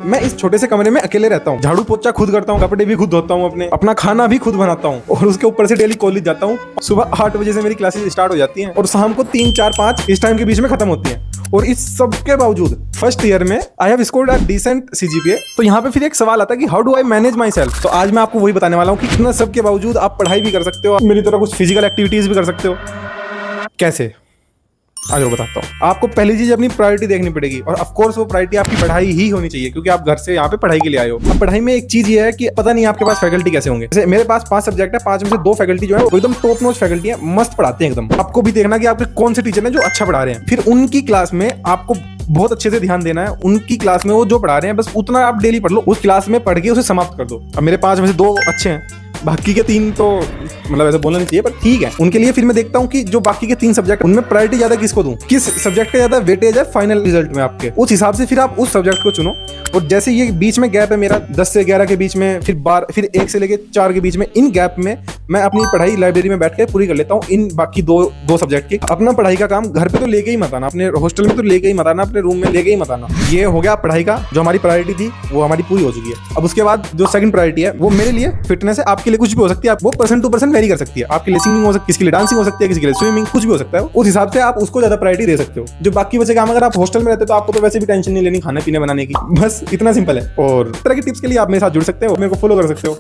मैं इस छोटे से कमरे में अकेले रहता हूँ, झाड़ू पोछा खुद करता हूँ, कपड़े भी खुद धोता हूँ, अपना खाना भी खुद बनाता हूँ और उसके ऊपर से डेली कॉलेज जाता हूँ। सुबह 8 बजे से मेरी क्लासेस स्टार्ट हो जाती हैं और शाम को 3, 4, 5 इस टाइम के बीच में खत्म होती हैं। और इस सब के बावजूद फर्स्ट ईयर में I have scored a decent CGPA. तो यहाँ पे फिर एक सवाल आता है कि how do I manage myself. तो आज मैं आपको वही बताने वाला हूँ कि इतना सब के बावजूद आप पढ़ाई भी कर सकते हो, मेरी तरह कुछ फिजिकल एक्टिविटीज भी कर सकते हो। कैसे, आज वो बताता हूँ। आपको पहली चीज अपनी प्रायोरिटी देखनी पड़ेगी और ऑफ कोर्स वो प्रायोरिटी आपकी पढ़ाई ही होनी चाहिए, क्योंकि आप घर से यहाँ पे पढ़ाई के लिए आए हो। अब पढ़ाई में एक चीज ये है कि पता नहीं आपके पास फैकल्टी कैसे होंगे। जैसे मेरे पास 5 सब्जेक्ट है, 5 में से 2 फैकल्टी जो है वो एकदम टॉप नॉच फैकल्टी है, मस्त पढ़ाते हैं एकदम। आपको भी देखना कि आपके कौन से टीचर हैं जो अच्छा पढ़ा रहे हैं, फिर उनकी क्लास में आपको बहुत अच्छे से ध्यान देना है। उनकी क्लास में वो जो पढ़ा रहे हैं बस उतना आप डेली पढ़ लो, उस क्लास में पढ़ के उसे समाप्त कर दो। अब मेरे 5 में से 2 अच्छे हैं, बाकी के 3 तो मतलब ऐसे बोलना नहीं चाहिए पर ठीक है। उनके लिए फिर मैं देखता हूँ कि जो बाकी के 3 सब्जेक्ट उनमें प्रायोरिटी ज्यादा किसको दूं, किस सब्जेक्ट का ज्यादा वेटेज है फाइनल रिजल्ट में आपके, उस हिसाब से फिर आप उस सब्जेक्ट को चुनो। और जैसे ये बीच में गैप है मेरा 10 से 11 के बीच में, फिर 12, फिर 1 से लेके 4 के बीच में, इन गैप में मैं अपनी पढ़ाई लाइब्रेरी में बैठ के पूरी कर लेता हूँ। इन बाकी दो सब्जेक्ट की अपना पढ़ाई का काम घर पे तो लेके ही मत आना, अपने हॉस्टल में तो लेके ही मत आना, अपने रूम में लेके ही मत आना। ये हो गया पढ़ाई का, जो हमारी प्रायोरिटी थी वो हमारी पूरी हो चुकी है। अब उसके बाद जो सेकंड प्रायोरिटी है वो मेरे लिए फिटनेस है, आपके लिए कुछ भी हो सकती है, वो पर्सन टू पर्सन वेरी कर सकती है। आपके लिए सिंगिंग हो सकती है, किसी के लिए डांसिंग हो सकती है, किसी के लिए स्विमिंग, कुछ भी हो सकता है। उस हिसाब से आप उसको ज्यादा प्रायोरिटी दे सकते हो। जो बाकी बचे काम, अगर आप हॉस्टल में रहते हो तो आपको तो वैसे भी टेंशन नहीं लेनी खाने पीने बनाने की, बस इतना सिंपल है। और इस तरह की टिप्स के लिए आप मेरे साथ जुड़ सकते हो, मेरे को फॉलो कर सकते हो।